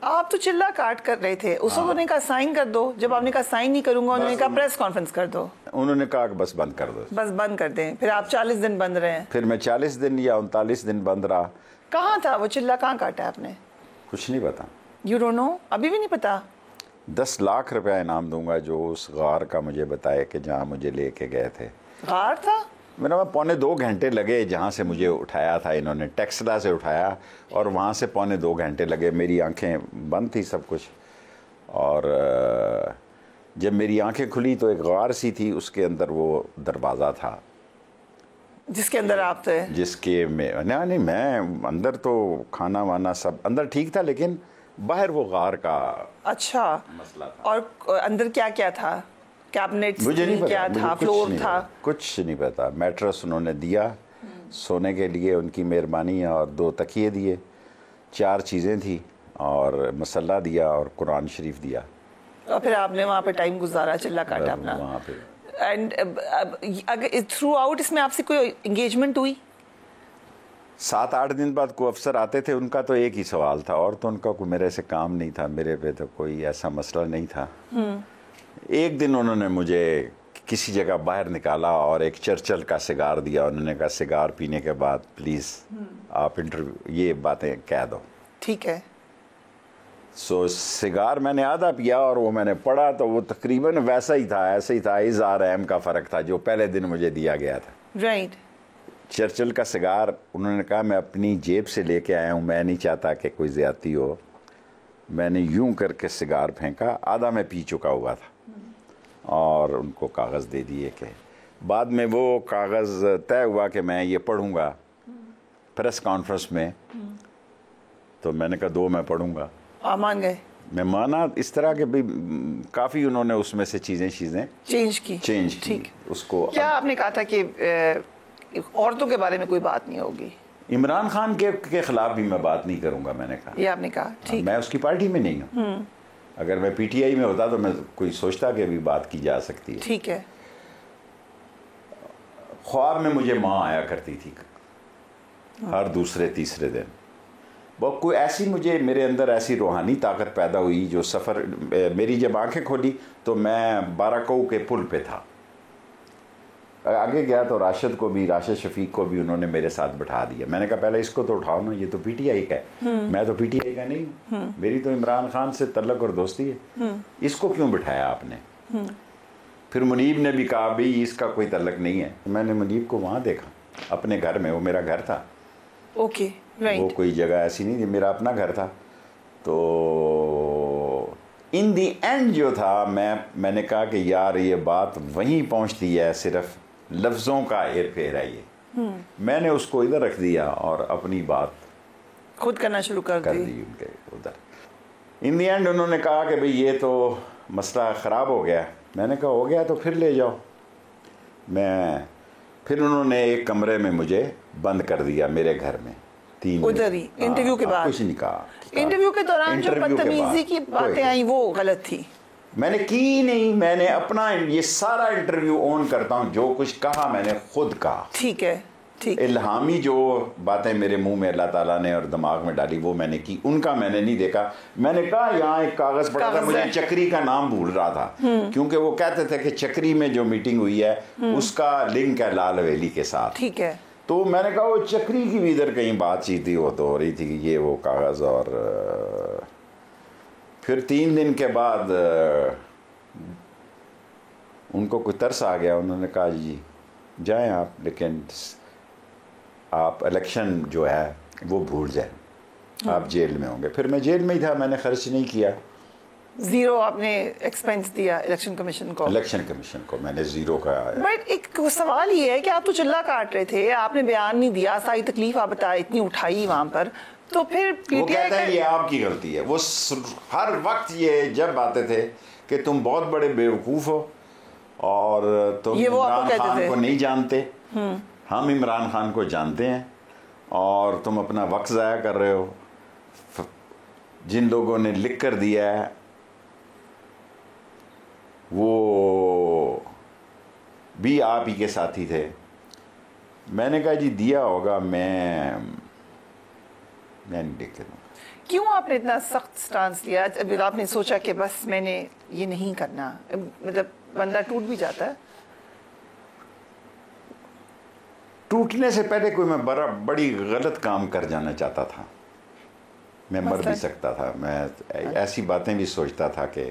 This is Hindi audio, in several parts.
आप तो चिल्ला काट कर रहे थे उस वक्त। उन्होंने कहा साइन कर दो, जब आपने कहा साइन नहीं करूंगा उन्होंने कहा प्रेस कॉन्फ्रेंस कर दो। उन्होंने कहा कि बस बंद कर दो, बस बंद कर दें। फिर आप 40 दिन बंद रहे। फिर मैं 40 दिन या 39 दिन बंद रहा। कहाँ था वो चिल्ला, कहाँ काटा आपने? कुछ नहीं पता। You don't know? अभी भी नहीं पता? 10 लाख रुपया इनाम दूंगा जो उस गार का मुझे बताए कि जहाँ मुझे लेके गए थे। गार था? मेरा 1.25 घंटे लगे जहाँ से मुझे उठाया था इन्होंने, टेक्सला से उठाया और वहाँ से 1.25 घंटे लगे। मेरी आंखें बंद थी सब कुछ, और जब मेरी आंखें खुली तो एक गार सी थी, उसके अंदर वो दरवाज़ा था जिसके अंदर आप थे। जिसके में नहीं, मैं अंदर तो खाना वाना सब अंदर ठीक था, लेकिन बाहर वो गार का अच्छा मसला था। और अंदर क्या क्या था? कैबिनेट मुझे नहीं पता, क्या था? फ्लोर था? कुछ नहीं पता। मैट्रेस उन्होंने दिया सोने के लिए, उनकी मेहरबानी, और 2 तकिए दिए, 4 चीज़ें थी, और मसल्ला दिया और कुरान शरीफ दिया। और फिर आपने वहाँ पे टाइम गुजारा, चिल्ला काटा अपना वहाँ पे। एंड अगर थ्रू आउट इसमें आपसे कोई एंगेजमेंट हुई? 7-8 दिन बाद कोई अफसर आते थे, उनका तो एक ही सवाल था, और तो उनका कोई मेरे से काम नहीं था, मेरे पे तो कोई ऐसा मसला नहीं था। एक दिन उन्होंने मुझे किसी जगह बाहर निकाला और एक चर्चिल का सिगार दिया। उन्होंने कहा सिगार पीने के बाद प्लीज़ आप इंटरव्यू ये बातें कह दो। ठीक है। सो सिगार मैंने आधा पिया और वो मैंने पढ़ा तो वो तकरीबन वैसा ही था, ऐसे ही था, इज़ार रहम का फ़र्क था जो पहले दिन मुझे दिया गया था। राइट। चर्चिल का सिगार उन्होंने कहा मैं अपनी जेब से लेके आया हूँ, मैं नहीं चाहता कि कोई ज़्यादती हो। मैंने यूं करके सिगार फेंका, आधा मैं पी चुका हुआ था, और उनको कागज़ दे दिए कि बाद में वो कागज़ तय हुआ कि मैं ये पढ़ूंगा प्रेस कॉन्फ्रेंस में। तो मैंने कहा 2 मैं पढ़ूंगा। आप मान गए? मैं माना, इस तरह के भी काफ़ी उन्होंने उसमें से चीज़ें चेंज की। ठीक उसको। क्या आपने कहा था कि औरतों के बारे में कोई बात नहीं होगी? इमरान खान के खिलाफ भी मैं बात नहीं करूंगा, मैंने कहा। ये आपने कहा? ठीक। मैं उसकी पार्टी में नहीं हूँ। अगर मैं पीटीआई में होता तो मैं कोई सोचता कि अभी बात की जा सकती है। ठीक है। ख्वाब में मुझे माँ आया करती थी हर दूसरे तीसरे दिन। वो कोई ऐसी मुझे मेरे अंदर ऐसी रूहानी ताकत पैदा हुई जो सफ़र, मेरी जब आंखें खोली तो मैं बाराकऊ के पुल पे था। आगे गया तो राशिद शफीक को भी उन्होंने मेरे साथ बिठा दिया। मैंने कहा पहले इसको तो उठाओ ना, ये तो पीटीआई का है, मैं तो पीटीआई का नहीं हूँ, मेरी तो इमरान खान से तल्लक और दोस्ती है, इसको क्यों बिठाया आपने? फिर मुनीब ने भी कहा भाई इसका कोई तल्लक नहीं है। मैंने मुनीब को वहाँ देखा अपने घर में, वो मेरा घर था। Okay, right. वो कोई जगह ऐसी नहीं थी, मेरा अपना घर था। तो इन दी एंड जो था मैंने कहा कि यार ये बात वहीं पहुँचती है, सिर्फ लफ्ज़ों का हेर फेर है ये। मैंने उसको इधर रख दिया और अपनी बात खुद करना शुरू कर दी उनके उधर। इन दी एंड उन्होंने कहा कि भाई ये तो मसला ख़राब हो गया। मैंने कहा हो गया तो फिर ले जाओ। फिर उन्होंने एक कमरे में मुझे बंद कर दिया मेरे घर में 3 उधर ही इंटरव्यू के बाद? कुछ नहीं कहा। इंटरव्यू के दौरान जो बदतमीजी की बातें आई वो गलत थी? मैंने की नहीं, मैंने अपना ये सारा इंटरव्यू ऑन करता हूँ, जो कुछ कहा मैंने खुद कहा। ठीक है, ठीक। इल्हामी जो बातें मेरे मुंह में अल्लाह ताला ने और दिमाग में डाली वो मैंने की, उनका मैंने नहीं देखा। मैंने कहा यहाँ एक कागज़ पड़ा था, मुझे चक्री का नाम भूल रहा था क्योंकि वो कहते थे कि चक्री में जो मीटिंग हुई है उसका लिंक है लाल हवेली के साथ। ठीक है। तो मैंने कहा वो चक्री की भी इधर कहीं बातचीत थी, वो तो हो रही थी कि ये वो कागज़। और फिर 3 दिन के बाद उनको कोई तरस आ गया। उन्होंने कहा जी जाएं आप, लेकिन आप इलेक्शन जो है वो भूल जाएं, आप जेल में होंगे। फिर मैं जेल में ही था, मैंने खर्च नहीं किया। 0 आपने एक्सपेंस दिया इलेक्शन कमीशन को? इलेक्शन कमीशन को मैंने 0 का। बट एक सवाल ये है कि आप तो चिल्ला काट रहे थे, आपने बयान नहीं दिया, सारी तकलीफ आप बताए इतनी उठाई वहां पर, तो फिर वो कहते हैं ये आपकी गलती है। वो हर वक्त ये जब आते थे कि तुम बहुत बड़े बेवकूफ़ हो और तुम इमरान खान को नहीं जानते, हम इमरान खान को जानते हैं और तुम अपना वक्त ज़ाया कर रहे हो। जिन लोगों ने लिख कर दिया है वो भी आप ही के साथी थे। मैंने कहा जी दिया होगा, मैं नहीं लिख के दूँगा। क्यों आपने इतना सख्त स्टांस लिया? जब आपने सोचा कि बस मैंने ये नहीं करना, मतलब बंदा टूट भी जाता है। टूटने से पहले कोई मैं बड़ी गलत काम कर जाना चाहता था। मैं मर भी सकता था। मैं ऐसी बातें भी सोचता था कि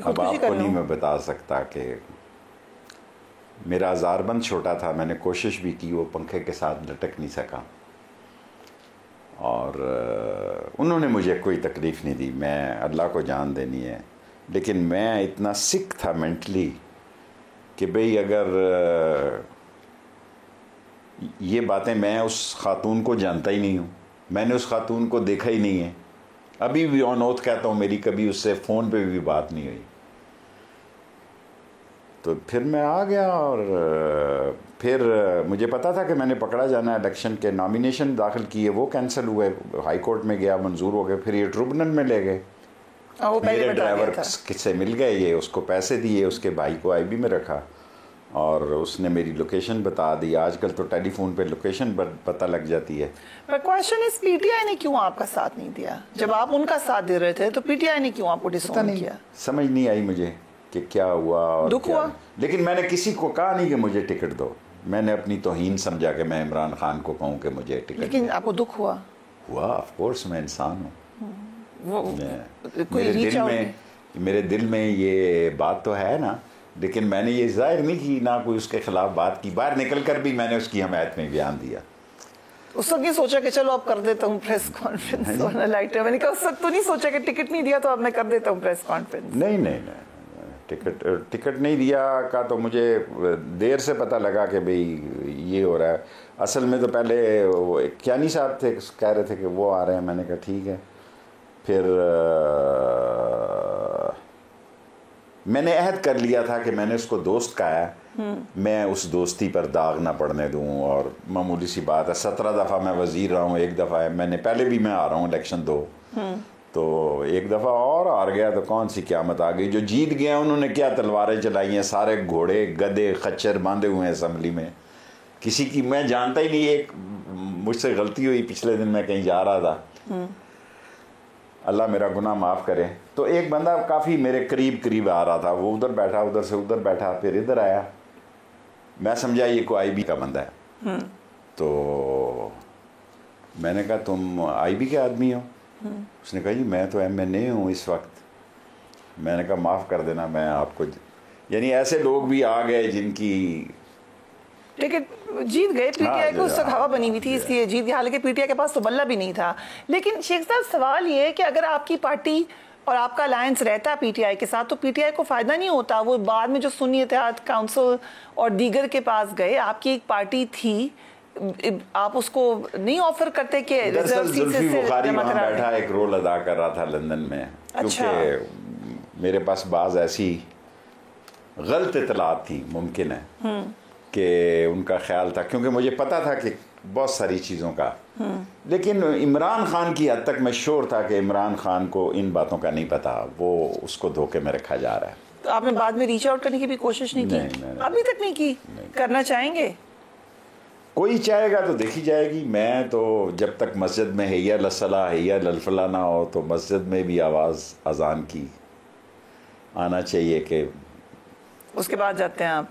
अब आपको नहीं मैं बता सकता कि मेरा ज़ारबंद छोटा था। मैंने कोशिश भी की, वो पंखे के साथ लटक नहीं सका और उन्होंने मुझे कोई तकलीफ़ नहीं दी। मैं अल्लाह को जान देनी है, लेकिन मैं इतना सिक था मेंटली कि भाई अगर ये बातें, मैं उस खातून को जानता ही नहीं हूँ, मैंने उस खातून को देखा ही नहीं है, अभी भी ऑन ओथ कहता हूँ मेरी कभी उससे फ़ोन पे भी बात नहीं हुई। तो फिर मैं आ गया और फिर मुझे पता था कि मैंने पकड़ा जाना है। इलेक्शन के नॉमिनेशन दाखिल किए, वो कैंसिल हुए, हाई कोर्ट में गया, मंजूर हो गए। फिर ये ट्रिब्यूनल में ले गए, मेरे ड्राइवर किससे मिल गए, ये उसको पैसे दिए, उसके भाई को आईबी में रखा और उसने मेरी लोकेशन बता दी। आजकल तो टेलीफोन पे लोकेशन पता लग जाती है। पर क्वेश्चन इज, पीटीआई ने क्यों आपका साथ नहीं दिया? जब आप उनका साथ दे रहे थे तो पीटीआई ने क्यों आपको डिसोन किया? समझ नहीं आई मुझे कि क्या हुआ और दुख हुआ। लेकिन मैंने किसी को कहा नहीं कि मुझे टिकट दो। मैंने अपनी तौहीन समझा कि मैं इमरान खान को कहूँ कि मुझे टिकट। लेकिन आपको दुख हुआ? ऑफ कोर्स, मैं इंसान हूँ। मेरे दिल में ये बात तो है ना, लेकिन मैंने ये जाहिर नहीं की, ना कोई उसके खिलाफ बात की। बाहर निकल कर भी मैंने उसकी हमायत में बयान दिया। उस वक्त ये सोचा कि चलो अब कर देता हूँ प्रेस कॉन्फ्रेंस वाला लाइटर। मैंने कहा उस वक्त तो नहीं सोचा कि टिकट नहीं दिया तो अब मैं कर देता हूँ प्रेस कॉन्फ्रेंस। नहीं, टिकट नहीं दिया का तो मुझे देर से पता लगा कि भाई ये हो रहा है। असल में तो पहले क्यानी साहब थे, कह रहे थे कि वो आ रहे हैं। मैंने कहा ठीक है। फिर मैंने अहद कर लिया था कि मैंने उसको दोस्त कहा है, मैं उस दोस्ती पर दाग ना पड़ने दूं। और मामूली सी बात है, 17 दफ़ा मैं वज़ीर रहा हूँ, एक दफ़ा है मैंने पहले भी मैं आ रहा हूँ इलेक्शन 2, तो एक दफ़ा और हार गया तो कौन सी क़यामत आ गई। जो जीत गए उन्होंने क्या तलवारें चलाई हैं, सारे घोड़े गधे खच्चर बांधे हुए हैं असम्बली में। किसी की मैं जानता ही नहीं। एक मुझसे गलती हुई, पिछले दिन मैं कहीं जा रहा था, अल्लाह मेरा गुनाह माफ़ करे, तो एक बंदा काफ़ी मेरे करीब आ रहा था। वो उधर बैठा, उधर से उधर बैठा, फिर इधर आया। मैं समझा ये कोई आईबी का बंदा है। तो मैंने कहा तुम आईबी के आदमी हो? उसने कहा जी मैं तो MNA हूँ इस वक्त। मैंने कहा माफ़ कर देना, मैं आपको, यानी ऐसे लोग भी आ गए जिनकी टिकट जीत गए। पीटीआई को उस वक्त हवा बनी हुई थी, इसलिए जीत गए। हालांकि पीटीआई के पास तो बल्ला भी नहीं था। लेकिन शेख साहब, सवाल ये है कि अगर आपकी पार्टी और आपका अलायंस रहता पीटीआई के साथ तो पीटीआई को फायदा नहीं होता? वो बाद में जो सुन्नी इत्तेहाद काउंसिल और दीगर के पास गए, आपकी एक पार्टी थी, आप उसको नहीं ऑफर करते कि रिजर्व सीट से जमा करा? बैठा एक रोल अदा कर रहा था लंदन में। अच्छा। क्योंकि मेरे पास बाज ऐसी गलत इतलात थी, मुमकिन है कि उनका ख्याल था, क्योंकि मुझे पता था कि बहुत सारी चीज़ों का, लेकिन इमरान खान की हद तक मैं श्योर था कि इमरान खान को इन बातों का नहीं पता, वो उसको धोखे में रखा जा रहा है। तो आपने बाद में रीच आउट करने की भी कोशिश नहीं की? नहीं, अभी तक नहीं की? करना चाहेंगे? कोई चाहेगा तो देखी जाएगी। मैं तो जब तक मस्जिद में हैया लसला हैया ललफला ना हो, तो मस्जिद में भी आवाज़ अजान की आना चाहिए कि उसके बाद जाते हैं आप।